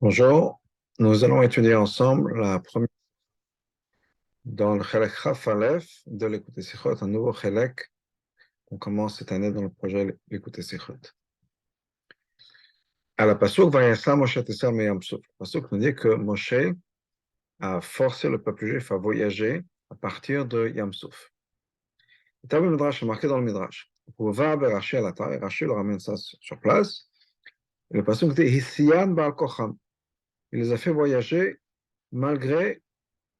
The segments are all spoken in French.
Bonjour, nous allons étudier ensemble la première dans le Chelek Chaf Aleph de l'Écoute Sichot, un nouveau Chelek qu'on commence cette année dans le projet l'Écoute Sichot. À la Pasuk, Vayasa Moshe Tessa Meyam Suf. Le Pasuk nous dit que Moshe a forcé le peuple juif à voyager à partir de Yam Suf. Et le Midrash est marqué dans le Midrash. Pour va Rashi à la taille, Rashi le ramène ça sur place. Et le Pasuk dit Hissiyan Baal Kocham. Il les a fait voyager malgré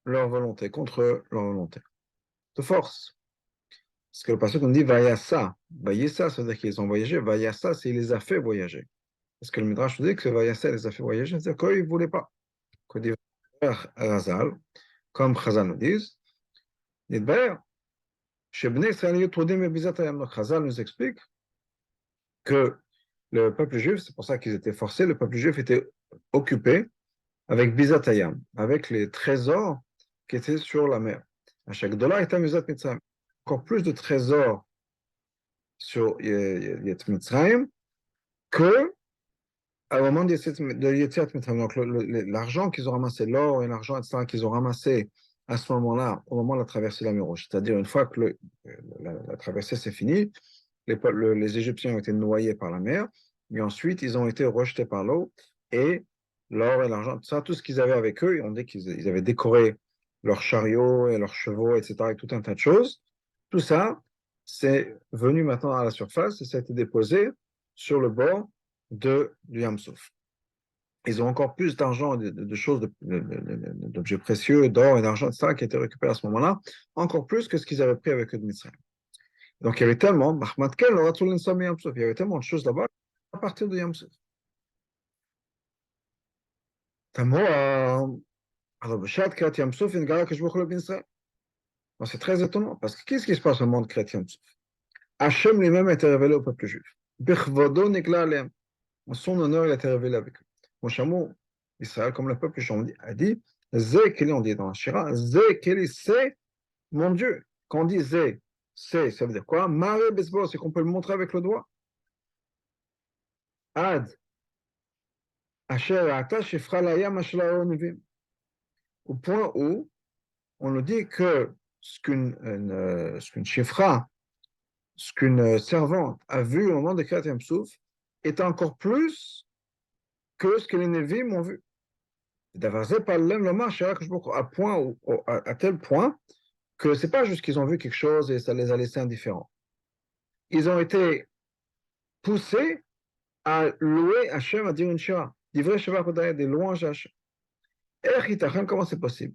leur volonté, contre leur volonté, de force. Parce que le passage nous dit Vayassa. Vayassa, ça veut dire qu'ils ont voyagé. Vayassa, c'est il les a fait voyager. Parce que le Midrash nous dit que Vayassa les a fait voyager, c'est-à-dire qu'ils ne voulaient pas. Que dit Razal, comme Chazal nous dit, Chazal nous explique que le peuple juif, c'est pour ça qu'ils étaient forcés, le peuple juif était occupé avec Bizatayam, avec les trésors qui étaient sur la mer. À chaque dollar est un Mitzrayim. Encore plus de trésors sur Yet Mitzrayim que au moment de Yetziat Mitzrayim. Donc l'argent qu'ils ont ramassé, l'or et l'argent, etc., qu'ils ont ramassé à ce moment-là, au moment de la traversée de la mer Rouge, c'est-à-dire une fois que la traversée s'est finie, les Égyptiens ont été noyés par la mer, et ensuite ils ont été rejetés par l'eau, et l'or et l'argent, tout ce qu'ils avaient avec eux, on dit qu'ils avaient décoré leurs chariots et leurs chevaux, etc., et tout un tas de choses. Tout ça, c'est venu maintenant à la surface et ça a été déposé sur le bord du Yam Souf. Ils ont encore plus d'argent, de choses, d'objets précieux, d'or et d'argent, etc., qui a été récupéré à ce moment-là, encore plus que ce qu'ils avaient pris avec eux de Mitzrayim. Donc il y avait tellement, il y avait tellement de choses là-bas à partir de Yam Souf. C'est très étonnant, parce que qu'est-ce qui se passe au monde chrétien? Hachem lui-même a été révélé au peuple juif. En son honneur, il a été révélé avec eux. Mon chameau, Israël, comme le peuple juif a dit, Zé Keli, on dit dans la Shira, Zé Keli, c'est mon Dieu. Quand on dit Zé, c'est, ça veut dire quoi? Maré Besbo, c'est qu'on peut le montrer avec le doigt. Ad, Asher Ata, Shifra Layam, Ashlao Nevim. Au point où on nous dit que ce qu'une Shifra, ce qu'une servante a vu au moment de Kriyat Yam Souf est encore plus que ce que les Nevim ont vu. À tel point que c'est pas juste qu'ils ont vu quelque chose et ça les a laissés indifférents. Ils ont été poussés à louer Hachem, à dire une shira, des louanges à Hachem. Comment c'est possible?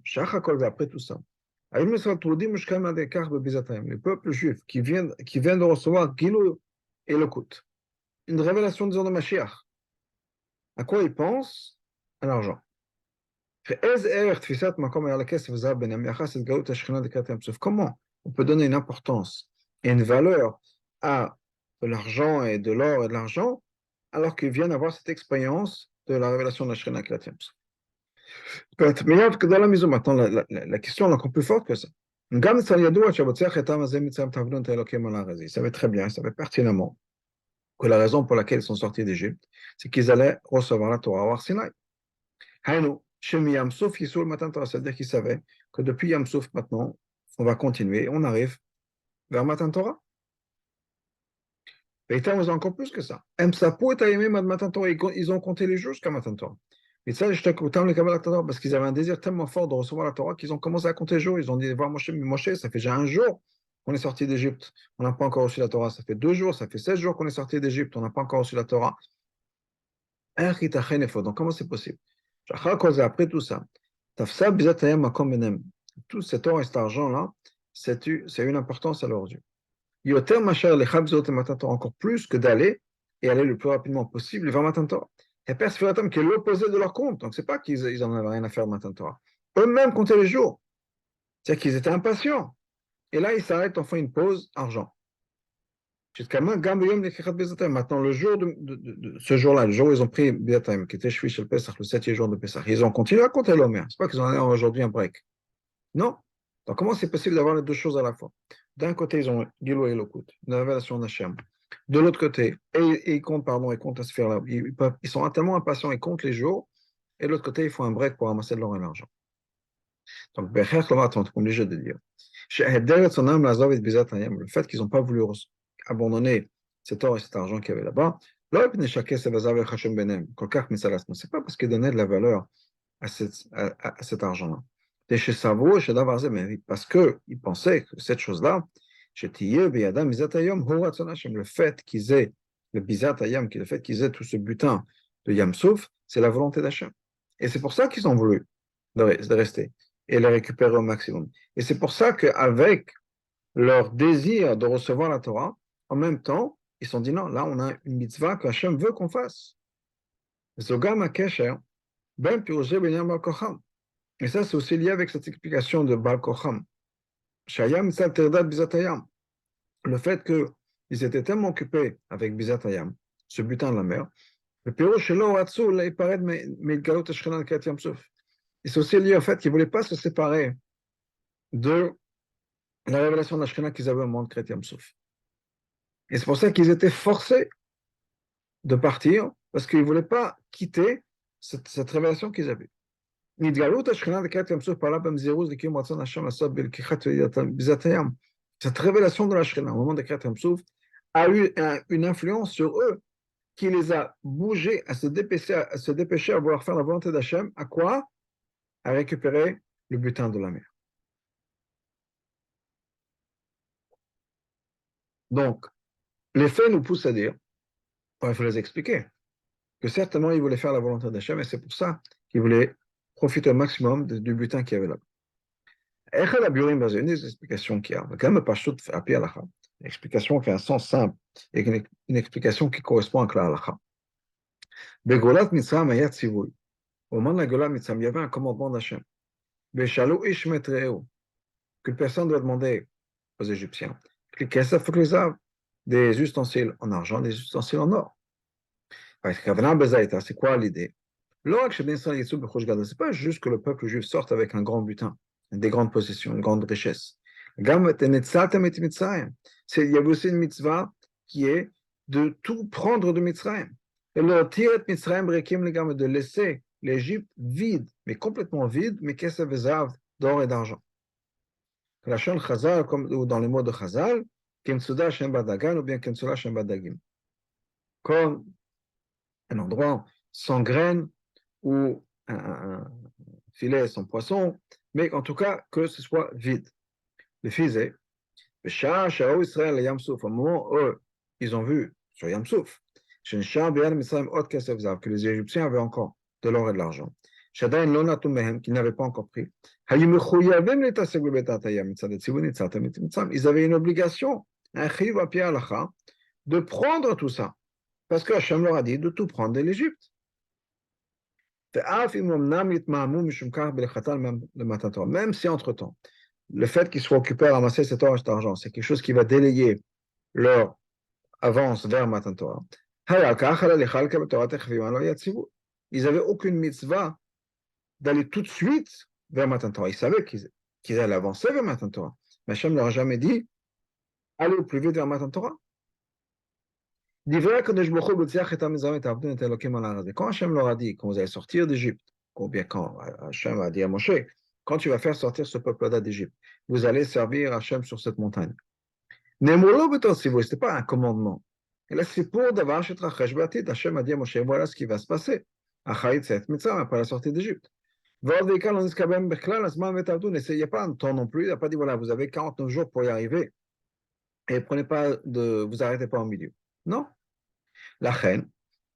Après tout ça, les peuples juifs qui viennent de recevoir Gilou et Lokut, une révélation disons de Mashiach. À quoi ils pensent? À l'argent. Comment on peut donner une importance et une valeur à de l'argent et de l'or et de l'argent alors qu'ils viennent avoir cette expérience de la révélation de la Shrina Kriyat Yam Suf? Maintenant, la question est encore plus forte que ça. Ils savaient très bien, ils savaient pertinemment que la raison pour laquelle ils sont sortis d'Égypte, c'est qu'ils allaient recevoir la Torah au Sinaï. C'est-à-dire qu'ils savaient que depuis Yam Souf maintenant, on va continuer, on arrive vers Matan Torah. Et ils ont encore plus que ça. Ils ont compté les jours jusqu'à Matan Torah. Parce qu'ils avaient un désir tellement fort de recevoir la Torah qu'ils ont commencé à compter les jours. Ils ont dit, voir Moshe, mais Moshe, ça fait déjà un jour qu'on est sorti d'Égypte. On n'a pas encore reçu la Torah. Ça fait 2 jours, ça fait 16 jours qu'on est sorti d'Égypte. On n'a pas encore reçu la Torah. Donc, comment c'est possible? Après tout ça, tout cet or et cet argent-là, c'est une importance à leurs yeux. Encore plus que d'aller et aller le plus rapidement possible vers Matan Torah. Et Père Sfiratam qui est l'opposé de leur compte. Donc, c'est pas qu'ils en avaient rien à faire de Matan Torah. Eux-mêmes comptaient les jours. C'est-à-dire qu'ils étaient impatients. Et là, ils s'arrêtent, enfin une pause, argent. Jusqu'à maintenant, le jour de ce jour-là, le jour où ils ont pris Biataim, qui était Shvish el Pesach, le 7e jour de Pesach, ils ont continué à compter l'Omer. C'est pas qu'ils ont aujourd'hui un break. Non. Donc, comment c'est possible d'avoir les deux choses à la fois? D'un côté, ils ont Gilou et Lokut, une révélation d'Hachem. De l'autre côté, ils comptent, pardon, ils comptent à se faire là. Ils sont tellement impatients, ils comptent les jours, et de l'autre côté, il faut un break pour ramasser de l'or et de l'argent. Donc, Bechech Lomar, on est obligé de dire. Le fait qu'ils n'ont pas voulu abandonner cet or et cet argent qu'il y avait là-bas, c'est pas parce qu'ils donnaient de la valeur à cet argent-là. Parce qu'ils pensaient que cette chose-là, le fait qu'ils aient le bizat ayam, le fait qu'ils aient tout ce butin de Yamsouf, c'est la volonté d'Hachem. Et c'est pour ça qu'ils ont voulu de rester et le récupérer au maximum. Et c'est pour ça qu'avec leur désir de recevoir la Torah, en même temps, ils se sont dit non, là on a une mitzvah que Hachem veut qu'on fasse. Zogam HaKesher, Ben Pirushe Benyan Bar Kocham. Et ça, c'est aussi lié avec cette explication de Bar Kocham. Shayam Mitzvah Terdat Bizatayam. Le fait qu'ils étaient tellement occupés avec Bizatayam, ce butin de la mer, le Pirush Shelo Ratsu, là, il paraît de Milgalot Ashkenan Kat Yamsuf. Et c'est aussi lié au fait qu'ils ne voulaient pas se séparer de la révélation d'Ashkenaz qu'ils avaient au monde Kriyat Yamsuf. Et c'est pour ça qu'ils étaient forcés de partir, parce qu'ils ne voulaient pas quitter cette révélation qu'ils avaient. Cette révélation de la Shekhinah au moment de Kriyat Yamsuf a eu une influence sur eux qui les a bougés à se dépêcher à vouloir faire la volonté d'Hachem. À quoi? À récupérer le butin de la mer. Donc, les faits nous poussent à dire, il faut les expliquer, que certainement ils voulaient faire la volonté d'Hachem et c'est pour ça qu'ils voulaient profiter au maximum du butin qu'il y avait là. Une des explications qui a, quand même pas une explication qui a un sens simple et une explication qui correspond à la halakha. Begolat Mitzrayim ayat tzivoui. Au moment de la Gola Mitzrayim, il y avait un commandement d'Hachem. Beshalou ish metreu, que personne doit demander aux Égyptiens. Des ustensiles en argent, des ustensiles en or. C'est quoi l'idée? C'est pas juste que le peuple juif sorte avec un grand butin, des grandes possessions, une grande richesse. Il y avait aussi une mitzvah qui est de tout prendre de Mitzrayim. Et de laisser l'Égypte vide, mais complètement vide, mais d'or et d'argent. Comme dans les mots de Chazal, ou bien comme un endroit sans graines ou un filet sans poisson, mais en tout cas que ce soit vide. Le fils est, au moment où ils ont vu sur Yamsouf, que les Égyptiens avaient encore de l'or et de l'argent, qu'ils n'avaient pas encore pris. Ils avaient une obligation, un chiv à pied halakha, de prendre tout ça, parce que Hachem leur a dit de tout prendre de l'Égypte. Même si entre-temps, le fait qu'ils soient occupés à ramasser cet or et cet argent, c'est quelque chose qui va délayer leur avance vers Matan Torah. Ils n'avaient aucune mitzvah d'aller tout de suite vers Matan Torah. Ils savaient qu'ils allaient avancer vers Matan Torah. Mais Hachem ne leur a jamais dit allez au plus vite vers Matan Torah. Quand Hachem leur a dit, quand vous allez sortir d'Égypte, ou bien quand Hachem a dit à Moshe, quand tu vas faire sortir ce peuple-là d'Égypte, vous allez servir Hachem sur cette montagne. Ce n'était pas un commandement. Et là, c'est pour d'avoir Hachem a dit à Moshe, voilà ce qui va se passer. Après la sortie d'Égypte. Il n'y a pas un temps non plus, il n'a pas dit, voilà, vous avez 49 jours pour y arriver, et prenez pas vous arrêtez pas au milieu. Non. La reine,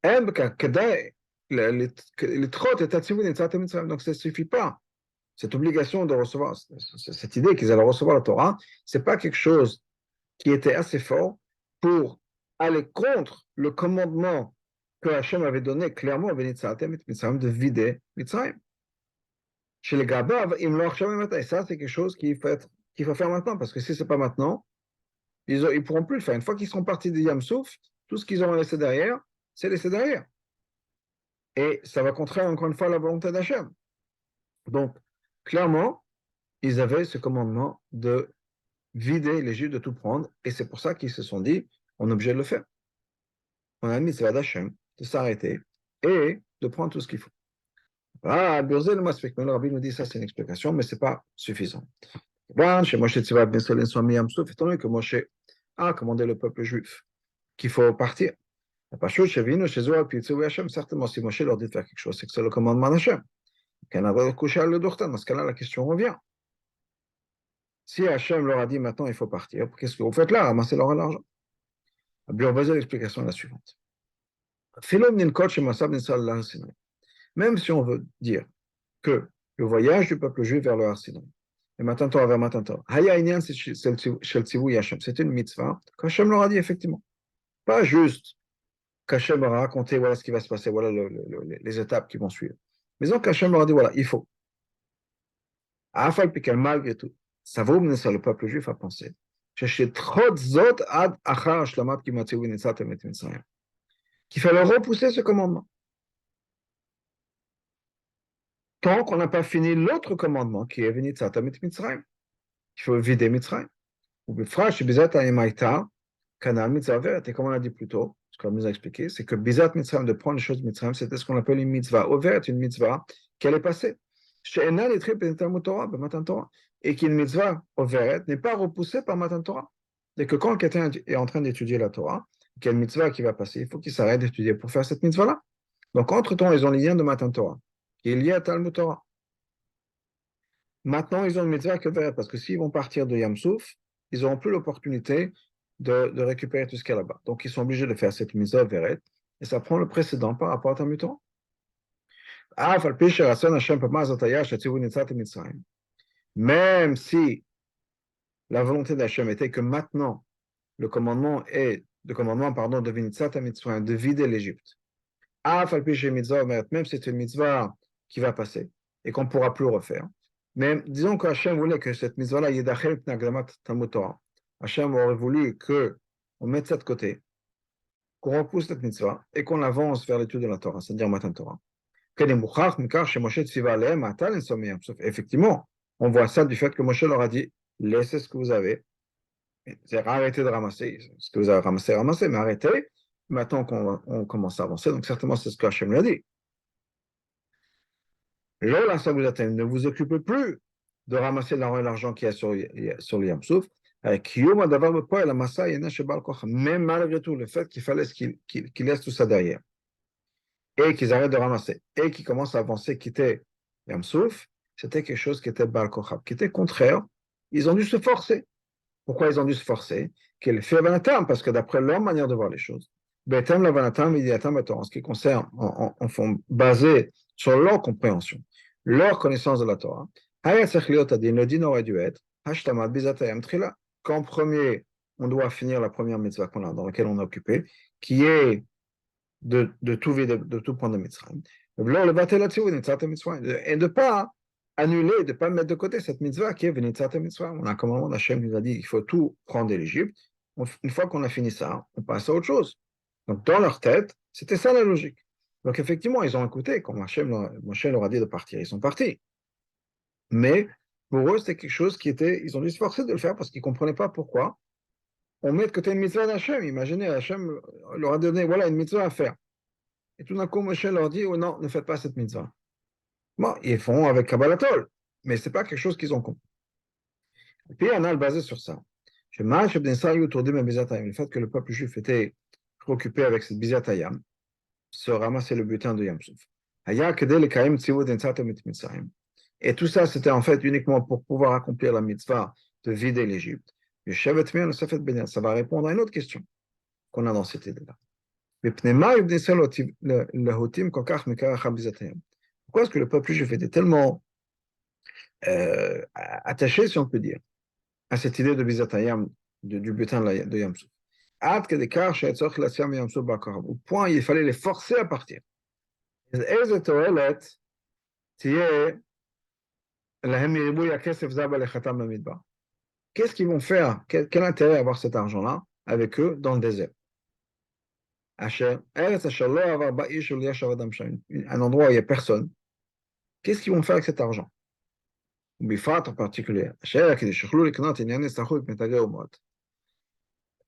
donc ça ne suffit pas. Cette obligation de recevoir, cette idée qu'ils allaient recevoir la Torah, ce n'est pas quelque chose qui était assez fort pour aller contre le commandement que Hachem avait donné clairement de vider Mitzrayim. Chez les Gabav, et ça, c'est quelque chose qu'il faut faire maintenant, parce que si ce n'est pas maintenant, ils ne pourront plus le faire. Une fois qu'ils seront partis de Yamsouf, tout ce qu'ils auront laissé derrière, c'est laissé derrière. Et ça va contraire encore une fois la volonté d'Hachem. Donc, clairement, ils avaient ce commandement de vider les Juifs, de tout prendre, et c'est pour ça qu'ils se sont dit, on est obligé de le faire. On a mis ça d'Hachem, de s'arrêter et de prendre tout ce qu'il faut. Ah, Birzel, mais le rabbi nous dit ça, c'est une explication, mais ce n'est pas suffisant. Bon, chez Moshe Tzivat Ben Solen Swami Yamsouf, étant donné que Moshe a commandé le peuple juif qu'il faut partir. Pas chaud chez Vino, chez Zohar, puis Tzivu Hachem, certainement, si Moshe leur dit de faire quelque chose, c'est que c'est le commandement d'Hachem. Dans ce cas-là, la question revient. Si Hachem leur a dit maintenant il faut partir, qu'est-ce que vous faites là? Ramassez leur l'argent. L'explication est la suivante. Même si on veut dire que le voyage du peuple juif vers le Har Sinaï, et Matan Torah vers Matan Torah, c'est une mitzvah qu'Hachem leur a dit effectivement. Pas juste qu'Hachem leur a raconté voilà ce qui va se passer, voilà les étapes qui vont suivre. Mais donc qu'Hachem leur a dit voilà, il faut. Malgré tout, ça va mener ça le peuple juif à penser qu'il fallait repousser ce commandement. Tant qu'on n'a pas fini l'autre commandement qui est venu Tzatamit Mitzrayim, il faut vider Mitzrayim. Et comme on l'a dit plus tôt, ce qu'on nous a expliqué, c'est que Bizat Mitzrayim, de prendre les choses de Mitzrayim, c'était ce qu'on appelle une mitzvah. Overt, une mitzvah qui allait passer. Et qu'une mitzvah overt n'est pas repoussée par Matan Torah. Et que quand quelqu'un est en train d'étudier la Torah, qu'il y a une mitzvah qui va passer, il faut qu'il s'arrête d'étudier pour faire cette mitzvah-là. Donc, entre-temps, ils ont les liens de Matan Torah, qui est lié à Talmud Torah. Maintenant, ils ont une mitzvah que faire, parce que s'ils vont partir de Yamsouf, ils n'auront plus l'opportunité de récupérer tout ce qu'il y a là-bas. Donc, ils sont obligés de faire cette mitzvah veret, et ça prend le précédent par rapport à Talmud Torah. Même si la volonté d'Hachem était que maintenant, le commandement est, de Vinitzat HaMitzrayim, de vider l'Égypte. Même si c'est une mitzvah qui va passer et qu'on ne pourra plus refaire. Mais disons qu'Hachem voulait que cette mitzvah-là, Yedachel Pnagdamat Talmud Torah. Hachem aurait voulu qu'on mette ça de côté, qu'on repousse cette mitzvah et qu'on avance vers l'étude de la Torah, c'est-à-dire Matan Torah. Effectivement, on voit ça du fait que Moshe leur a dit laissez ce que vous avez, arrêtez de ramasser ce que vous avez ramassé, mais arrêtez. Maintenant qu'on commence à avancer, donc certainement c'est ce que Hachem lui a dit. Ne vous occupez plus de ramasser l'argent qu'il y a sur le Yamsouf. Même malgré tout, le fait qu'il fallait qu'ils laissent tout ça derrière et qu'ils arrêtent de ramasser et qu'ils commencent à avancer, quitter Yamsouf, c'était quelque chose qui était Baal Kochab, qui était contraire. Ils ont dû se forcer. Pourquoi ils ont dû se forcer? Parce que d'après leur manière de voir les choses, en ce qui concerne, en fond basé sur leur compréhension, leur connaissance de la Torah, le din aurait dû être qu'en premier, on doit finir la première mitzvah qu'on a, dans laquelle on est occupé, qui est de tout vider, de tout prendre de Mitzrayim. Et de ne pas annuler, de ne pas mettre de côté cette mitzvah qui est Venitzat Mitzrayim. On a un commandement d'Hachem nous a dit qu'il faut tout prendre de l'Égypte. Une fois qu'on a fini ça, on passe à autre chose. Donc, dans leur tête, c'était ça la logique. Donc, effectivement, ils ont écouté quand Moshe leur a dit de partir. Ils sont partis. Mais pour eux, c'était quelque chose qui était. Ils ont dû se forcer de le faire parce qu'ils ne comprenaient pas pourquoi on met de côté une mitzvah d'Hachem. Imaginez, Hachem leur a donné voilà, une mitzvah à faire. Et tout d'un coup, Moshe leur dit oh non, ne faites pas cette mitzvah. Bon, ils font avec Kabbalatol, mais ce n'est pas quelque chose qu'ils ont compris. Et puis, on a le basé sur ça. Le fait que le peuple juif était préoccupé avec cette bizatayam, se ramasser le butin de Yamsouf. Et tout ça, c'était en fait uniquement pour pouvoir accomplir la mitzvah de vider l'Égypte. Ça va répondre à une autre question qu'on a dans cette idée-là. Pourquoi est-ce que le peuple juif était tellement attaché, si on peut dire, à cette idée de Bizatayam, du butin de Yamsouf? Au point, il fallait les forcer à partir. Qu'est-ce qu'ils vont faire? Quel intérêt avoir cet argent-là avec eux dans le désert? Un endroit où il n'y a personne. Qu'est-ce qu'ils vont faire avec cet argent? En particulier.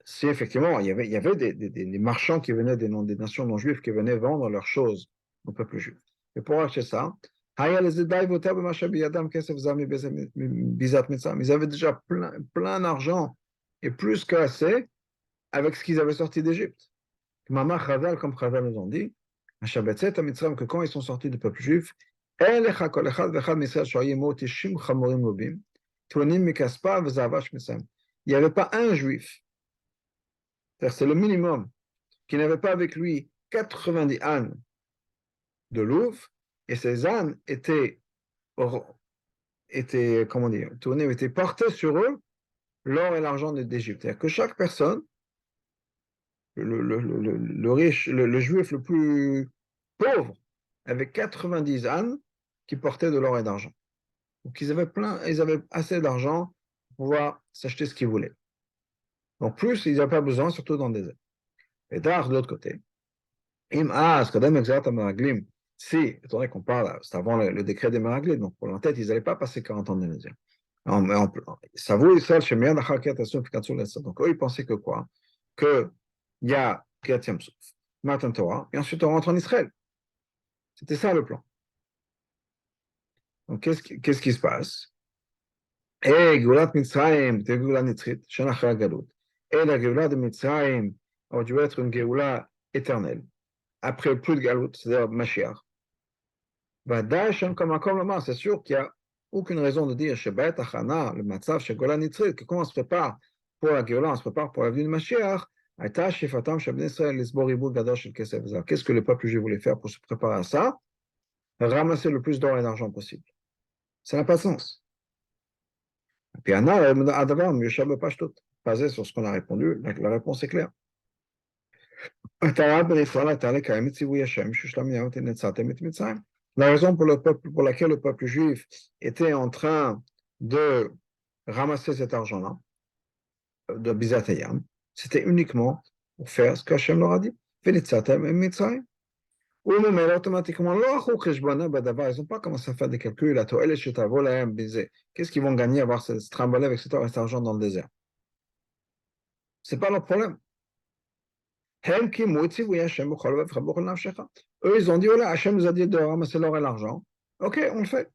Si effectivement, il y avait des marchands qui venaient des nations non juives qui venaient vendre leurs choses au peuple juif. Et pour acheter ça, Ils avaient déjà plein d'argent et plus qu'assez avec ce qu'ils avaient sorti d'Égypte. Comme Chazal nous ont dit, que quand ils sont sortis du peuple juif, il n'y avait pas un juif, c'est le minimum, qui n'avait pas avec lui 90 ânes de louve, et ces ânes étaient comment dire, tournés, étaient portés sur eux l'or et l'argent d'Égypte. C'est-à-dire que chaque personne, le riche, le juif le plus pauvre, avait 90 ânes qui portaient de l'or et d'argent. Donc ils avaient assez d'argent pour pouvoir s'acheter ce qu'ils voulaient. Donc plus, ils n'avaient pas besoin, surtout dans le désert. Et d'art, de l'autre côté, si, étant donné qu'on parle, c'est avant le décret des Meraglim, donc pour l'entête, ils n'allaient pas passer 40 ans dans le désert. Donc eux, ils pensaient que quoi? Qu'il y a Kriyat Yam-Souf, Matan Torah, et ensuite on rentre en Israël. C'était ça le plan. Donc qu'est-ce qui se passe? Et Geulat Mitzrayim, c'est Geoula Nitzrit, Shana Achar Galut. Et la Geoula de Mitzrayim aurait dû être une Geoula éternelle. Après plus de Galut, c'est-à-dire Mashiach. C'est sûr qu'il n'y a aucune raison de dire Shebayat Achana, le Matzav, chez Geoula Nitzrit, que quand on se prépare pour la Geoula, on se prépare pour la venue de Mashiach. Qu'est-ce que le peuple juif voulait faire pour se préparer à ça? Ramasser le plus d'or et d'argent possible. Ça n'a pas de sens. Puis basé sur ce qu'on a répondu, la réponse est claire. La raison pour laquelle le peuple juif était en train de ramasser cet argent-là, de Bizatayam, c'était uniquement pour faire ce qu'Hachem leur a dit. Ou même automatiquement, ils n'ont pas commencé à faire des calculs. Qu'est-ce qu'ils vont gagner à avoir se trimballer avec cet argent dans le désert? Ce n'est pas leur problème. Eux, ils ont dit, voilà, Hachem nous a dit de ramasser l'or et l'argent. Ok, on le fait.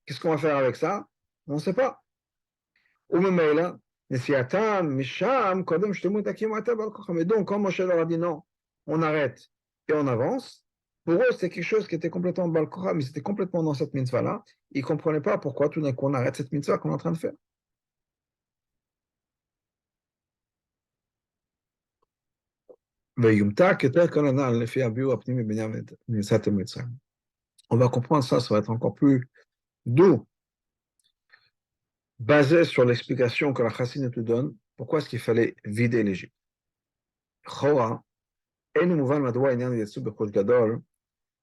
Qu'est-ce qu'on va faire avec ça? On ne sait pas. Mais donc, quand Moshe leur a dit non, on arrête et on avance, pour eux, c'était quelque chose qui était complètement balkora, mais c'était complètement dans cette mitzvah-là. Ils ne comprenaient pas pourquoi tout d'un coup on arrête cette mitzvah qu'on est en train de faire. On va comprendre ça, ça va être encore plus doux, basé sur l'explication que la Chassine te donne, pourquoi est-ce qu'il fallait vider l'Égypte. On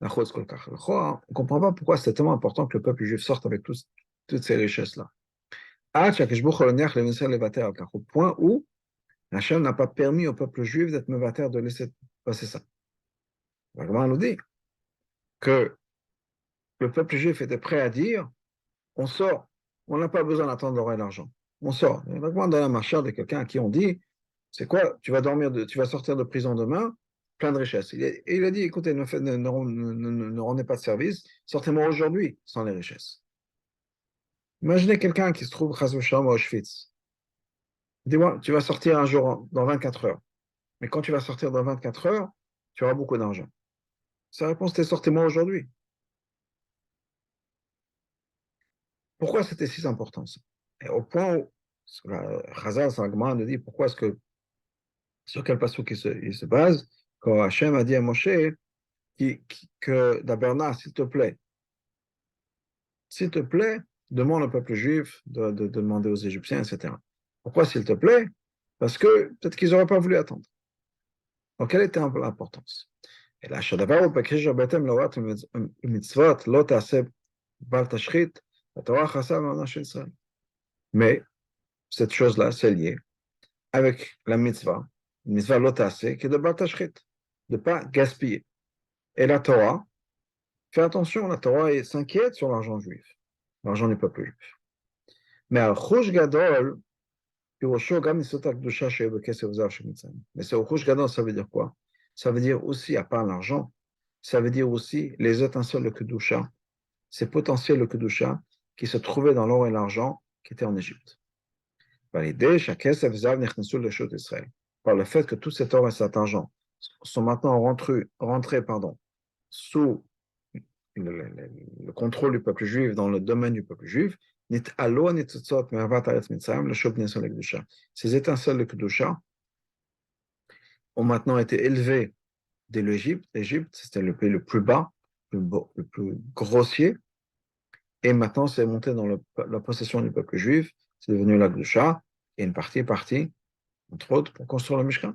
ne comprend pas pourquoi c'est tellement important que le peuple juif sorte avec toutes ces richesses-là. Au point où Hachem n'a pas permis au peuple juif d'être mevater, de laisser passer ça. Ragman nous dit que le peuple juif était prêt à dire on sort, on n'a pas besoin d'attendre l'or et l'argent. On sort. Ragman dans la marchade de quelqu'un à qui on dit c'est quoi, tu vas sortir de prison demain, plein de richesses. Et il a dit écoutez, ne rendez pas de service, sortez-moi aujourd'hui sans les richesses. Imaginez quelqu'un qui se trouve à Auschwitz. Dis-moi, tu vas sortir un jour dans 24 heures. Mais quand tu vas sortir dans 24 heures, tu auras beaucoup d'argent. Sa réponse était sortez-moi aujourd'hui. Pourquoi c'était si important ça? Et au point où Chazal Sagma nous dit pourquoi est-ce que sur quel passage il se base quand Hachem a dit à Moshe que d'Aberna, s'il te plaît, demande au peuple juif de demander aux Égyptiens, etc. Pourquoi s'il te plaît? Parce que peut-être qu'ils n'auraient pas voulu attendre. Donc, quelle était un peu l'importance? Et là, mais cette chose-là, c'est lié avec la mitzvah lotase, qui est de Baltashrit, de ne pas gaspiller. Et la Torah, fais attention, la Torah s'inquiète sur l'argent juif, l'argent du peuple juif. Mais al Chush Gadol, mais c'est au Chush Gadol, ça veut dire quoi? Ça veut dire aussi, à part l'argent, ça veut dire aussi les étincelles de Kedusha ces potentiels de Kedusha qui se trouvaient dans l'or et l'argent qui étaient en Égypte. Par l'idée, par le fait que tout cet or et cet argent sont maintenant rentrés sous le contrôle du peuple juif, dans le domaine du peuple juif, ces étincelles de Kedusha ont maintenant été élevées de l'Égypte. L'Égypte, c'était le pays le plus bas, le plus grossier, et maintenant c'est monté dans la possession du peuple juif, c'est devenu la Kedusha, et une partie est partie, entre autres, pour construire le Mishkan.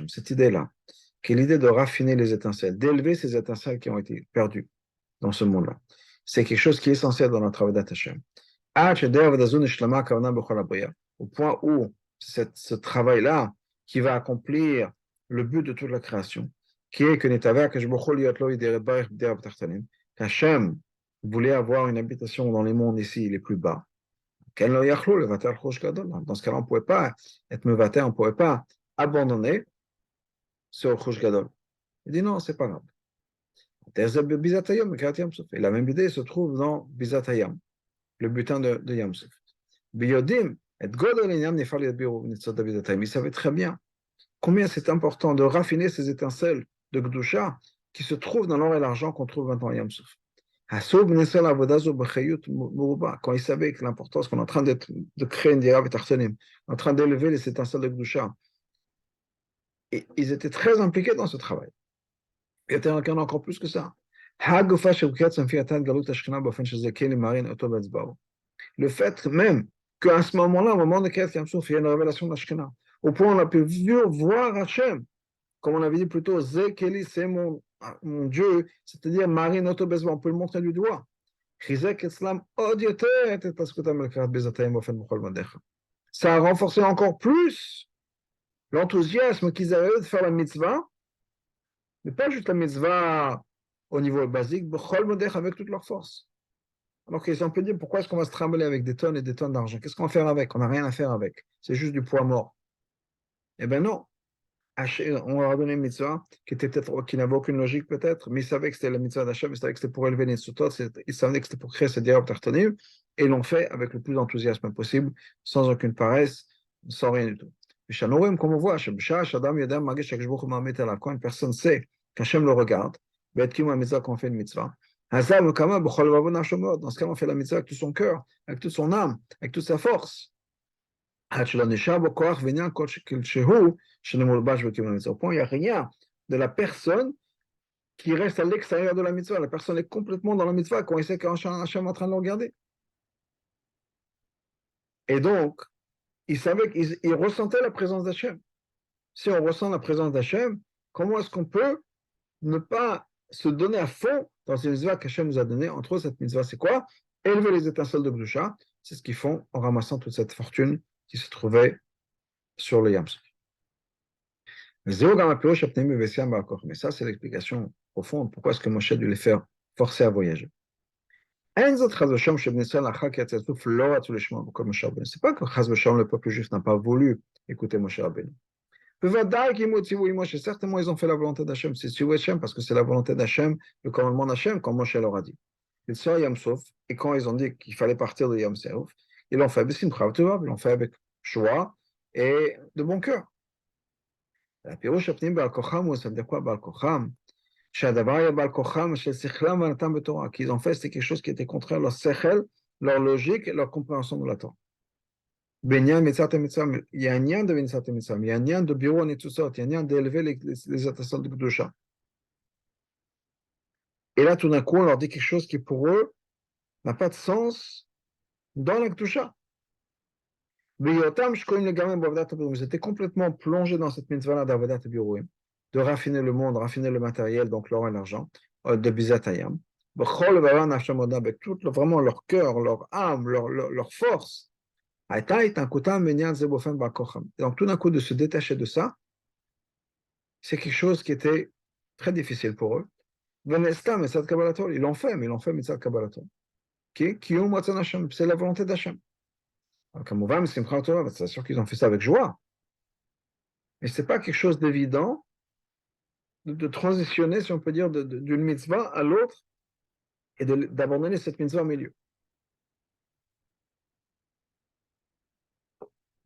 Cette idée-là, qui est l'idée de raffiner les étincelles, d'élever ces étincelles qui ont été perdues dans ce monde-là, c'est quelque chose qui est essentiel dans notre travail d'Hashem. Au point où ce travail-là, qui va accomplir le but de toute la création, qui est que Hachem voulait avoir une habitation dans les mondes ici, les plus bas. Dans ce cas-là, on ne pouvait pas être mevater, on ne pouvait pas abandonner ce Rosh Gadol. Il dit non, c'est pas grave. Et la même idée se trouve dans Bizatayam, le butin de Yamsuf. Il savait très bien combien c'est important de raffiner ces étincelles de Gdusha qui se trouvent dans l'or et l'argent qu'on trouve maintenant à Yamsuf. Quand il savait que l'importance qu'on est en train de créer une dira v'tartanim, en train d'élever les étincelles de Gdusha, et ils étaient très impliqués dans ce travail. Il y a encore plus que ça. Le fait même qu'à ce moment-là, au moment de Kriyat Yamsuf, il y a une révélation de la Shekhinah. Au point où on a pu voir Hachem, comme on avait dit plus tôt, Zekeli, c'est mon Dieu, c'est-à-dire Marie Noto Bezba, on peut le montrer du doigt. Ça a renforcé encore plus l'enthousiasme qu'ils avaient de faire la mitzvah, mais pas juste la mitzvah au niveau basique, avec toute leur force. Alors qu'on peut dire, pourquoi est-ce qu'on va se trimballer avec des tonnes et des tonnes d'argent? Qu'est-ce qu'on va faire avec? On n'a rien à faire avec. C'est juste du poids mort. Eh bien non. On leur a donné une mitzvah qui n'avait aucune logique peut-être, mais ils savaient que c'était la mitzvah d'Hachem, ils savaient que c'était pour élever les sotot, ils savaient que c'était pour créer cette dialogue tartanim, et ils l'ont fait avec le plus d'enthousiasme possible, sans aucune paresse, sans rien du tout. Comme on voit, quand une personne sait qu'Hachem le regarde, quand on fait une mitzvah, dans ce cas, on fait la mitzvah avec tout son cœur, avec toute son âme, avec toute sa force. Au point, il n'y a rien de la personne qui reste à l'extérieur de la mitzvah. La personne est complètement dans la mitzvah quand il sait qu'Hachem est en train de le regarder. Et donc, il savait qu'il ressentait la présence d'Hachem. Si on ressent la présence d'Hachem, comment est-ce qu'on peut ne pas se donner à fond dans ces mitzvahs qu'Hachem nous a donné? Entre autres, cette mitzvah, c'est quoi? Élever les étincelles de Gdusha. C'est ce qu'ils font en ramassant toute cette fortune qui se trouvait sur le Yamsuf. Mais ça, c'est l'explication profonde. Pourquoi est-ce que Moshe dû les faire forcer à voyager? C'est pas que Chaz v'Shalom, le peuple juif n'a pas voulu écouter Moshe Rabbeinu. Certainement, ils ont fait la volonté d'Hachem. C'est Tzivu Hachem, parce que c'est la volonté d'Hachem, le commandement d'Hachem, comme Moshe leur a dit. Ils sont à Yam Sof, et quand ils ont dit qu'il fallait partir de Yam Sof, ils l'ont fait avec joie et de bon cœur. הפירוש הפנים בעל כוחם הוא ça veut dire quoi בעל כוחם? שהדבר היה בעל כוחם של שכלם והבנתם בתורה. qu'ils ont fait, c'est quelque chose qui était contraire à leur sechel, leur logique et leur compréhension de la Torah. בעניין מצוות המצווה, il y a un lien de מצוות המצווה, il y a un lien de בירור הניצוצות, il y a un lien d'élever les étincelles de Kedusha. Et là, tout d'un coup, on leur dit quelque chose qui, pour eux, n'a pas de sens dans la Kedusha. Ils étaient complètement plongés dans cette mitzvah d'Avodat Biruim, de raffiner le monde, raffiner le matériel, donc l'or et l'argent, de Bizatayam. Avec tout vraiment leur cœur, leur âme, leur force. Donc tout d'un coup, de se détacher de ça, c'est quelque chose qui était très difficile pour eux. Ils l'ont fait, mais ils l'ont fait mitzvah Kabbalator. C'est la volonté d'Hachem. C'est sûr qu'ils ont fait ça avec joie. Mais ce n'est pas quelque chose d'évident de transitionner, si on peut dire, d'une mitzvah à l'autre et d'abandonner cette mitzvah au milieu.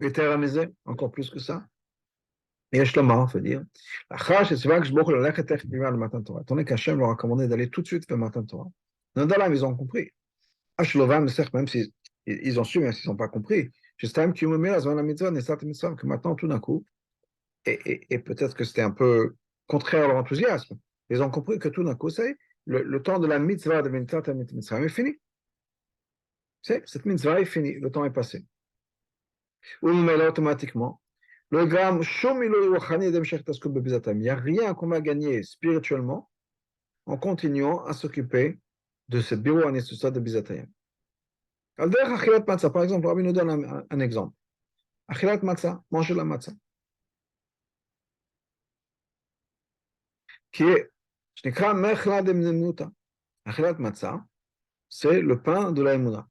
Et terramisé, encore plus que ça. Et Shloma, on peut dire. Tandis qu'Hachem leur a commandé d'aller tout de suite vers Matan Torah. Nadalam, ils ont compris. Ashlovam, certes, même s'ils ils ont su, même s'ils n'ont pas compris. Que maintenant, tout d'un coup, et peut-être que c'était un peu contraire à leur enthousiasme, ils ont compris que tout d'un coup, c'est le temps de la mitzvah de Mitzvah est fini. Cette mitzvah est finie, le temps est passé. Ou mais là, automatiquement, le gramme, il n'y a rien qu'on va gagner spirituellement en continuant à s'occuper de ce bureau anesthesia de Bizatayim. Par exemple, Rabbi nous donne un exemple. Achilat matzah, manger la matzah, qui est, Achilat matzah, c'est le pain de la emuna.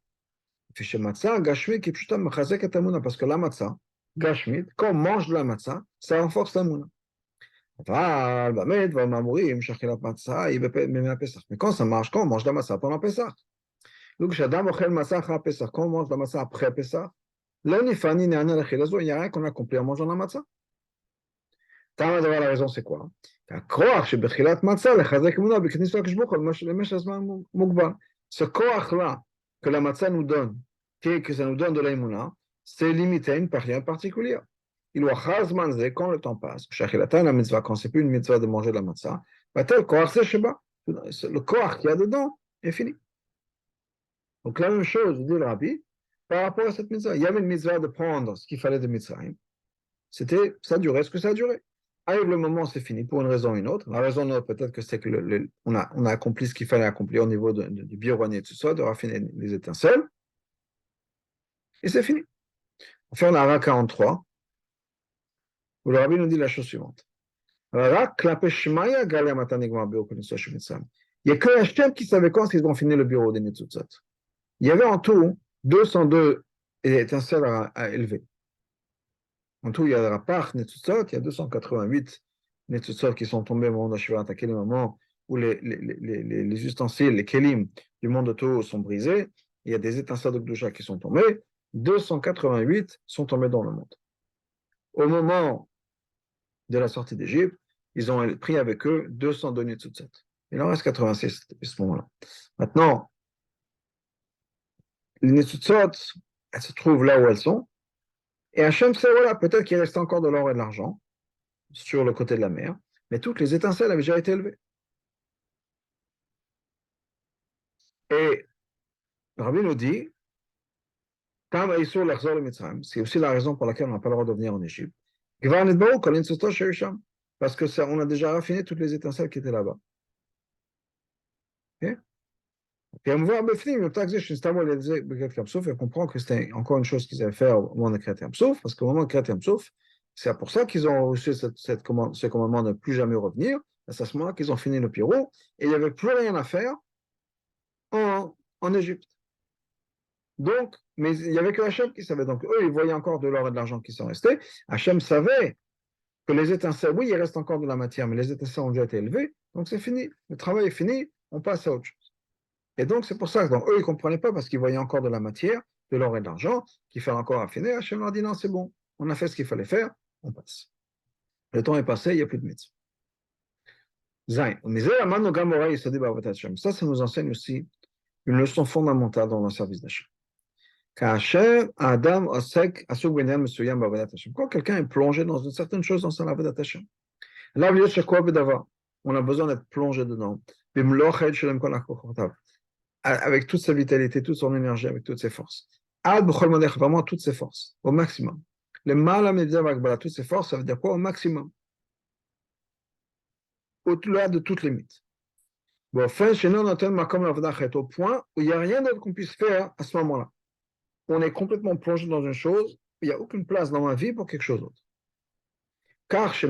Fiche matzah, gashmi, qui pshutam mechazek et emuna, parce que la matzah, gashmi, quand on mange de la matzah, ça renforce l'emuna. Mais quand ça marche, quand on mange de la matzah pendant Pessah, donc quand on mange de la matzah après Pessah, il n'y a rien qu'on accomplit en mangeant la matzah. La raison, c'est quoi? Ce koach-là que la matzah nous donne, que ça nous donne de l'aïmouna, c'est limité à une période particulière. Il doit quand le temps passe, quand c'est plus une mitzvah de manger de la matzah, le koach qu'il y a dedans est fini. Donc la même chose, dit le Rabbi, par rapport à cette mitzvah. Il y avait une mitzvah de prendre ce qu'il fallait de mitzvah. Ça durait ce que ça a duré. Arrive le moment, c'est fini pour une raison ou une autre. La raison, peut-être que c'est que on a accompli ce qu'il fallait accomplir au niveau du biorouani et tout ça, de raffiner les étincelles. Et c'est fini. Enfin, on a Ara 43, où le Rabbi nous dit la chose suivante. Il n'y a que Hachem qui savait quand ils vont finir le bureau des Netzutzot. Il y avait en tout 202 étincelles à élever. En tout, il y a Rapach, Netzutzot, il y a 288 Netzutzot qui sont tombés au moment d'Ashiva attaqué le moment où les ustensiles, les kelim du monde de Toho sont brisés. Il y a des étincelles de Gdusha qui sont tombées. 288 sont tombés dans le monde. Au moment de la sortie d'Égypte, ils ont pris avec eux 202 Netzutzot. Il en reste 86 depuis ce moment-là. Maintenant, les Netzutzot, elles se trouvent là où elles sont. Et Hachem sait, voilà, peut-être qu'il reste encore de l'or et de l'argent sur le côté de la mer, mais toutes les étincelles avaient déjà été élevées. Et Rabbi nous dit, c'est aussi la raison pour laquelle on n'a pas le droit de venir en Égypte. Parce que ça, on a déjà raffiné toutes les étincelles qui étaient là-bas. Okay? Et on voit on comprend que c'était encore une chose qu'ils avaient fait au moment de Kriyat Yam Souf, parce qu'au moment de Kriyat Yam Souf, c'est pour ça qu'ils ont reçu ce commandement de ne plus jamais revenir. C'est à ce moment-là qu'ils ont fini le Pyrrhus, et il n'y avait plus rien à faire en Égypte. Donc, mais il n'y avait que Hachem qui savait. Donc, eux, ils voyaient encore de l'or et de l'argent qui sont restés. Hachem savait que les étincelles, oui, il reste encore de la matière, mais les étincelles ont déjà été élevées. Donc, c'est fini. Le travail est fini. On passe à autre chose. Et donc, c'est pour ça que eux, ils ne comprenaient pas parce qu'ils voyaient encore de la matière, de l'or et de l'argent, qu'il fallait encore affiner. Hachem leur dit non, c'est bon. On a fait ce qu'il fallait faire. On passe. Le temps est passé, il n'y a plus de médecin. Zain. Ça nous enseigne aussi une leçon fondamentale dans le service d'Hachem. Quand quelqu'un est plongé dans une certaine chose dans son avodat Hashem, on a besoin d'être plongé dedans, avec toute sa vitalité, toute son énergie, avec toutes ses forces. Vraiment toutes ses forces, au maximum. Le mal à toutes ses forces, ça veut dire quoi? Au maximum. Au-delà de toutes les limites. Au point où il n'y a rien d'autre qu'on puisse faire à ce moment-là. On est complètement plongé dans une chose, il n'y a aucune place dans ma vie pour quelque chose d'autre. Car et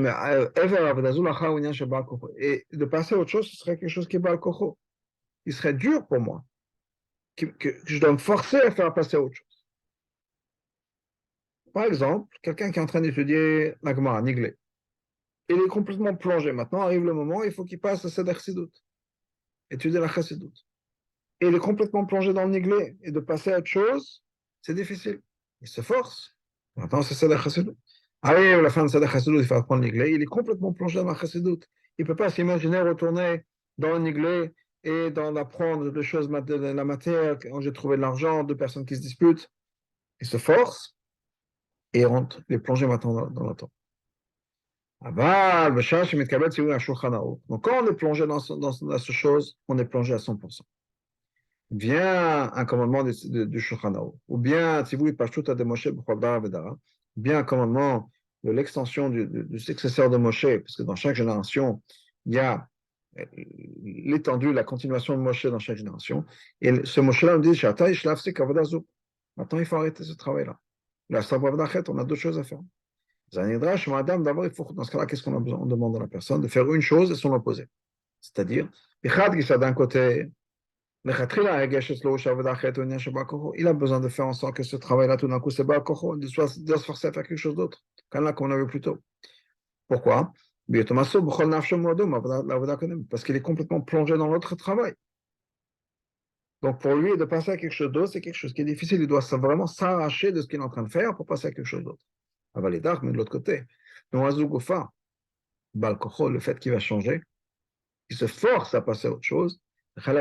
de passer à autre chose, ce serait quelque chose qui est Baal Kocho. Il serait dur pour moi, que je dois me forcer à faire passer à autre chose. Par exemple, quelqu'un qui est en train d'étudier la Gemara, Niglé. il est complètement plongé. Maintenant arrive le moment, il faut qu'il passe à Seder Chassidut, étudier la Chassidut. Et il est complètement plongé dans le niglé. Et de passer à autre chose, c'est difficile. Il se force. Maintenant, c'est Seder Chassidut. Arrive la fin de Seder Chassidut, il faut apprendre le niglé. Il est complètement plongé dans la Chassidut. Il ne peut pas s'imaginer retourner dans le niglé et d'en apprendre des choses de la matière, quand j'ai trouvé de l'argent, deux personnes qui se disputent. Il se force et il rentre. Il est plongé maintenant dans la Torah. Donc, quand on est plongé dans cette chose, on est plongé à 100%. Vient un commandement du Shulchan Aruch, ou bien, si vous voulez, Pashtuta de Moshe, bien un commandement de l'extension du successeur de Moshe, parce que dans chaque génération, il y a l'étendue, la continuation de Moshe dans chaque génération. Et ce Moshe-là nous dit, maintenant il faut arrêter ce travail-là. La on a d'autres choses à faire. Dans ce cas-là, qu'est-ce qu'on a besoin? On demande à la personne de faire une chose et son opposé. C'est-à-dire, d'un côté, il a besoin de faire en sorte que ce travail-là, tout d'un coup, c'est bas de se forcer à faire quelque chose d'autre, comme on a vu plus tôt. Pourquoi? Parce qu'il est complètement plongé dans l'autre travail. Donc pour lui, de passer à quelque chose d'autre, c'est quelque chose qui est difficile. Il doit vraiment s'arracher de ce qu'il est en train de faire pour passer à quelque chose d'autre. Mais de l'autre côté, le fait qu'il va changer, il se force à passer à autre chose, de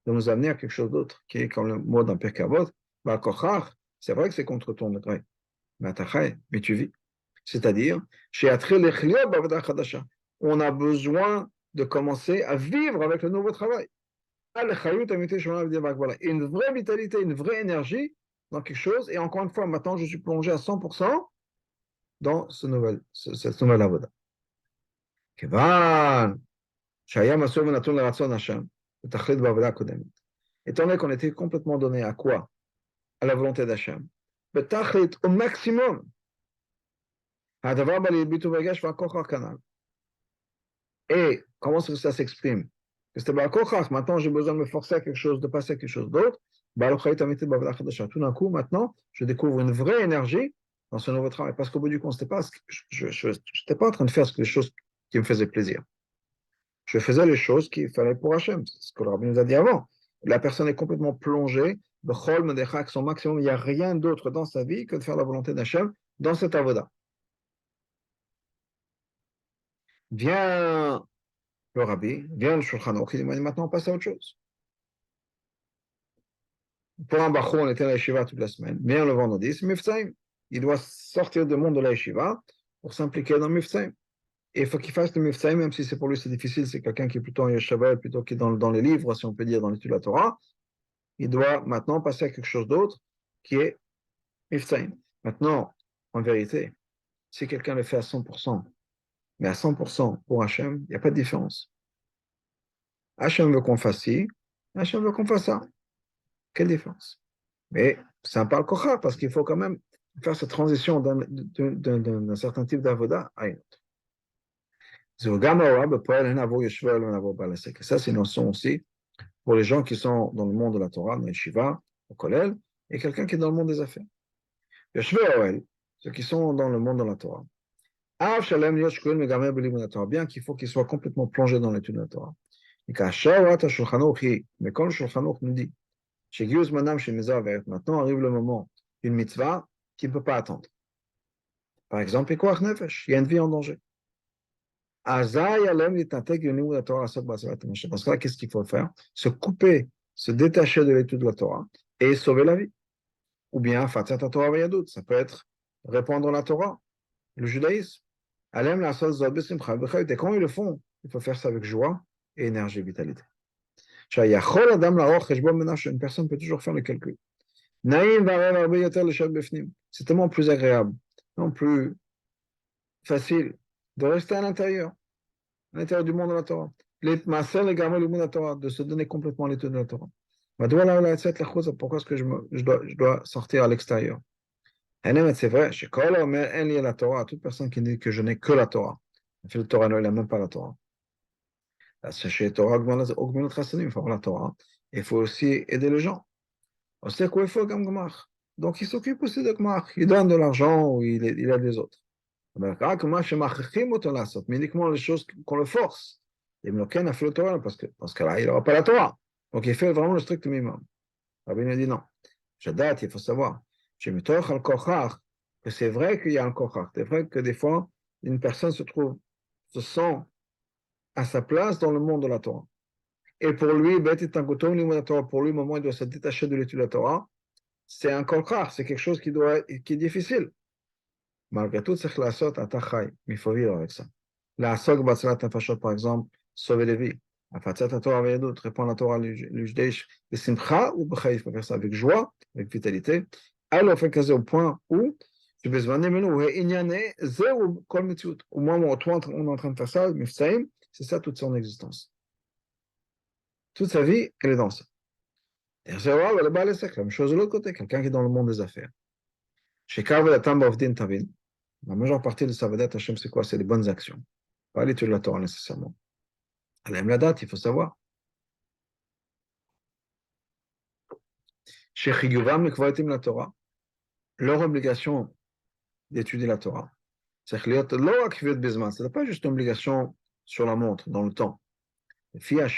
nous amener à quelque chose d'autre, qui est comme le mot d'un Pirkei Avot, c'est vrai que c'est contre ton degré, mais tu vis. C'est-à-dire, on a besoin de commencer à vivre avec le nouveau travail. Une vraie vitalité, une vraie énergie dans quelque chose, et encore une fois, maintenant je suis plongé à 100% dans cette nouvelle avoda. Étant donné qu'on était complètement donné à quoi? À la volonté d'Hachem. Au maximum. Et comment ça s'exprime? Maintenant, j'ai besoin de me forcer à quelque chose, de passer à quelque chose d'autre. Tout d'un coup, maintenant, je découvre une vraie énergie dans ce nouveau travail. Parce qu'au bout du compte, je n'étais pas en train de faire les choses qui me faisaient plaisir. Je faisais les choses qu'il fallait pour Hachem. C'est ce que le rabbin nous a dit avant. La personne est complètement plongée, son maximum, il n'y a rien d'autre dans sa vie que de faire la volonté d'Hachem dans cette avoda. Vient le rabbi, vient le Shulchan Aruch, il dit maintenant on passe à autre chose. Pour un bachou, on était à la yeshiva toute la semaine. Vient le vendredi, c'est Mifsaïm. Il doit sortir du monde de la yeshiva pour s'impliquer dans Mifsaïm. Et il faut qu'il fasse le Mifsaïm, même si c'est pour lui c'est difficile, c'est quelqu'un qui est plutôt en yeshiva, plutôt qui est dans les livres, si on peut dire, dans l'étude de la Torah. Il doit maintenant passer à quelque chose d'autre qui est Mifsaïm. Maintenant, en vérité, si quelqu'un le fait à 100%, mais à 100% pour Hachem, il n'y a pas de différence. Hachem veut qu'on fasse ci, Hachem veut qu'on fasse ça. Quelle différence? Mais c'est un parle-kocha, parce qu'il faut quand même faire cette transition d'un certain type d'avoda à une autre. Ça, c'est une notion aussi pour les gens qui sont dans le monde de la Torah, dans les Shiva, au Kollel, et quelqu'un qui est dans le monde des affaires. Ceux qui sont dans le monde de la Torah. Bien qu'il faut qu'ils soient complètement plongés dans l'étude de la Torah. Mais quand le Shulchan Aruch nous dit maintenant arrive le moment d'une mitzvah qui ne peut pas attendre. Par exemple, il y a une vie en danger. Dans ce cas-là, qu'est-ce qu'il faut faire? Se couper, se détacher de l'étude de la Torah et sauver la vie. Ou bien, ça peut être répandre la Torah, le judaïsme. Et quand ils le font, il faut faire ça avec joie et énergie et vitalité. Une personne peut toujours faire le calcul. C'est tellement plus agréable, non plus facile de rester à l'intérieur du monde de la Torah. De se donner complètement à l'étude de la Torah. Pourquoi est-ce que je dois sortir à l'extérieur? C'est vrai, toute personne qui dit que je n'ai que la Torah, le Torah, il n'a même pas la Torah. Il faut avoir la Torah. Il faut aussi aider les gens. Donc il s'occupe aussi de Gmach. Il donne de l'argent ou il aide les autres. Mais uniquement les choses qu'on le force. Et parce que là, il n'aura pas la Torah. Donc il fait vraiment le strict minimum. Rabbi nous dit non. Shadat, il faut savoir. Que c'est vrai qu'il y a un kochach. C'est vrai que des fois, une personne se sent à sa place dans le monde de la Torah. Et pour lui, pour lui, au moment où il doit se détacher de l'étude de la Torah, c'est un kochach, c'est quelque chose qui est difficile. Malgré tout, c'est la sorte à tachai, mais il faut vivre avec ça. La sog batsalat nefashot, par exemple, sauver des vies. Afatzat la Torah avec d'autres, répondre à la Torah, le judaïch, le simcha ou b'chai, il faut faire ça avec joie, avec vitalité. Alors, on fait caser au point où, tu peux se demander, mais nous, inyane, zéro, kol mitziut. Au moment où toi, on est en train de faire ça, mifsaim, c'est ça toute son existence. Toute sa vie, elle est dans ça. Et c'est vrai, le bal est la même chose de l'autre côté, quelqu'un qui est dans le monde des affaires. Chez Karvel Atam Bavdin Tavin, la majeure partie de sa vedette Hashem, c'est quoi? C'est les bonnes actions. Pas l'étude de la Torah nécessairement. Elle aime la date, il faut savoir. Chez Chiyuvam Mikvatim la Torah, leur obligation d'étudier la Torah, c'est que c'est pas juste une obligation sur la montre, dans le temps. Basé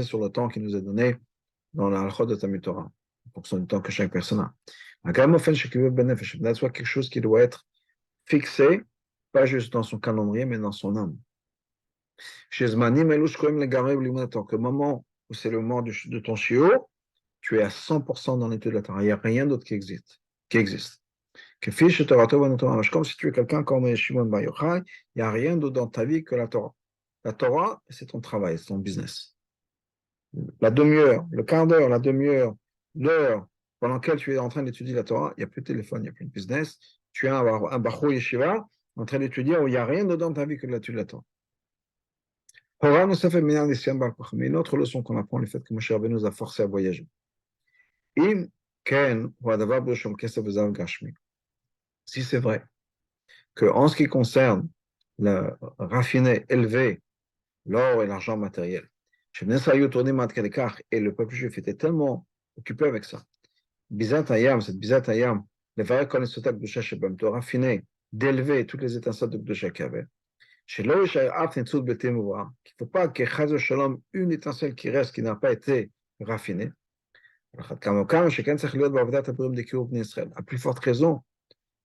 sur le temps qui nous est donné dans la halachot de Talmud Torah, en fonction du temps que chaque personne a. Soit quelque chose qui doit être fixé, pas juste dans son calendrier, mais dans son âme. Chez Zmanim, que moment où c'est le moment de ton shiur, tu es à 100% dans l'étude de la Torah. Il n'y a rien d'autre qui existe. Comme si tu es quelqu'un comme Shimon Bar Yochai, il n'y a rien d'autre dans ta vie que la Torah. La Torah, c'est ton travail, c'est ton business. La demi-heure, le quart d'heure, la demi-heure, l'heure pendant laquelle tu es en train d'étudier la Torah, il n'y a plus de téléphone, il n'y a plus de business. Tu es un Bachou Yeshiva en train d'étudier où il n'y a rien d'autre dans ta vie que l'étude de la Torah. Mais une autre leçon qu'on apprend, le fait que Moshe Rabbeinu nous a forcé à voyager. Si c'est vrai qu'en ce qui concerne le raffiné, élevé, l'or et l'argent matériel, et le peuple juif était tellement occupé avec ça. Cette Bizat Hayam, le vrai connaisseur de raffiner, d'élever toutes les étincelles de Gdusha qu'il y avait. Qu'il ne faut pas qu'il y ait une étincelle qui reste, qui n'a pas été raffinée. À plus forte raison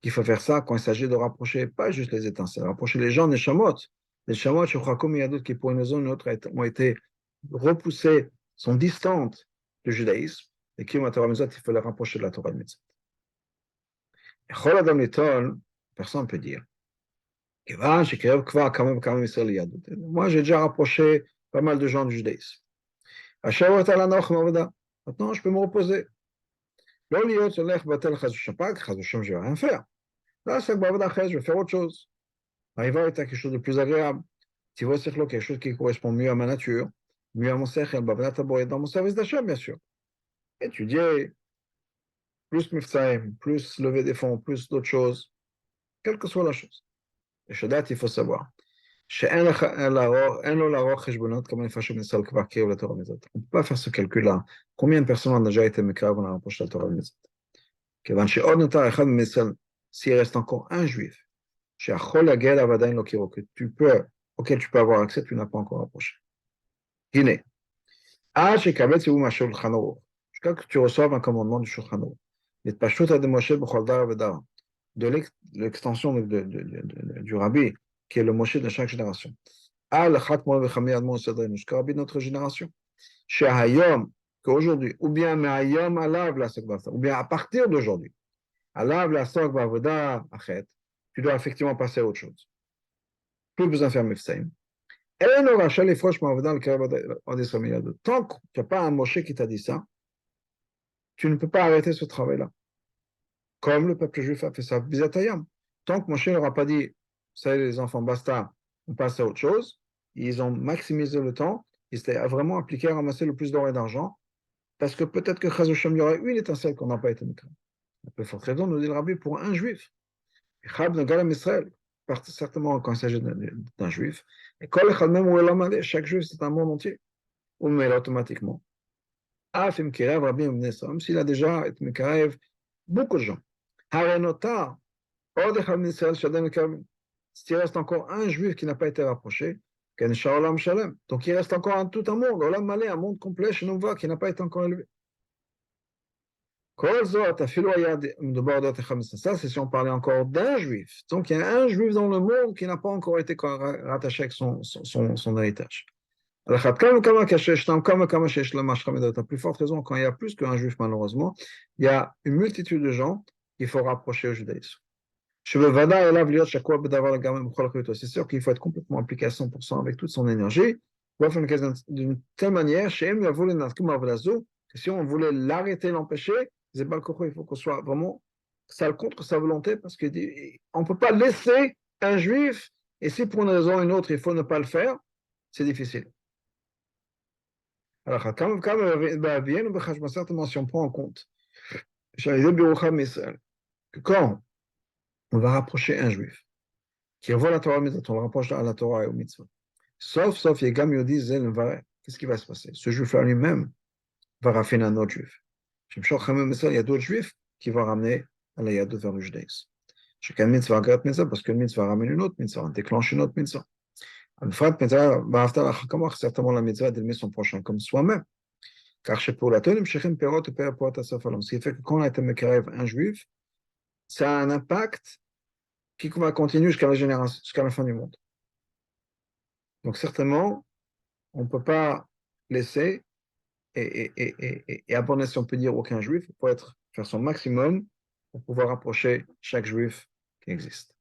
qu'il faut faire ça quand il s'agit de rapprocher, pas juste les étincelles, rapprocher les gens des shamot. Les shamot, qui pour une raison ou une autre ont été repoussées, sont distantes du judaïsme, et qui il faut les rapprocher de la Torah de Mitzvot. Personne ne peut dire. Moi, j'ai déjà rapproché pas mal de gens du judaïsme. Maintenant, je peux me reposer. Je ne vais rien faire. Là, je vais faire autre chose. Arriver à quelque chose de plus agréable. Tu vois, c'est quelque chose qui correspond mieux à ma nature, mieux à mon sechel, dans mon service d'achat, bien sûr. Étudier, plus mifsaim, plus lever des fonds, plus d'autres choses, quelle que soit la chose. Et Shadat, il faut savoir. On ne peut pas faire ce calcul-là. Combien de personnes ont déjà été mécraves on a rapproché la Torah de Mitzvot? S'il reste encore un juif, auquel tu peux avoir accès, tu n'as pas encore approché. Jusqu'à que tu reçoives un commandement du Shulchan Aruch. De l'extension du rabbi, qui est le Moshe de chaque génération. Jusqu'à rabbi de notre génération. Qu'aujourd'hui, ou bien ou bien à partir d'aujourd'hui, tu dois effectivement passer à autre chose. Plus besoin de faire mifsaim. Tant qu'il n'y a pas un Moshe qui t'a dit ça, tu ne peux pas arrêter ce travail-là. Comme le peuple juif a fait ça, Bizatayam. Tant que Moshe n'aura pas dit, ça y est les enfants, basta, on passe à autre chose, ils ont maximisé le temps, ils étaient vraiment appliqués à ramasser le plus d'or et d'argent, parce que peut-être que Chazoshem, il y aurait une étincelle qu'on n'a pas été mécré. La plus forte raison, nous dit le rabbi, pour un juif. Chab Nagalam Israël, certainement quand il s'agit d'un juif, et même chaque juif, c'est un monde entier. Ou mais automatiquement. Même s'il a déjà été Mekarev, beaucoup de gens. Harenota, S'il reste encore un juif qui n'a pas été rapproché, donc il reste encore tout un monde, un monde complet chez Nova qui n'a pas été encore élevé. Ça, c'est si on parlait encore d'un juif. Donc il y a un juif dans le monde qui n'a pas encore été rattaché avec son héritage. Tu as plus forte raison quand il y a plus qu'un juif, malheureusement. Il y a une multitude de gens qu'il faut rapprocher au judaïsme. C'est sûr qu'il faut être complètement impliqué à 100% avec toute son énergie, d'une telle manière, que si on voulait l'arrêter, l'empêcher, il faut qu'on soit vraiment ça contre sa volonté, parce qu'on ne peut pas laisser un juif, et si pour une raison ou une autre, il faut ne pas le faire, c'est difficile. Alors, certainement, si on prend en compte que quand on va rapprocher un juif, qui revoit la Torah, on le rapproche à la Torah et au mitzvah. Sauf, Yegam Yodi Zel, qu'est-ce qui va se passer? Ce juif-là lui-même va raffiner un autre juif. Il y a d'autres juifs qui vont ramener à la Yadot vers le judaïsme. Chacun mitzvah agrat mitzvah, parce qu'une mitzvah ramène une autre mitzvah, déclenche une autre mitzvah. Certainement la mitzvah d'aimer son prochain comme soi-même. Car chez pour la Tonim, Shechem Perot et Perot Asafalam. Ce qui fait que quand on a été Mekarev un juif, ça a un impact qui va continuer jusqu'à la génération, jusqu'à la fin du monde. Donc certainement, on ne peut pas laisser et abandonner, si on peut dire, aucun juif. Il faut faire son maximum pour pouvoir approcher chaque juif qui existe.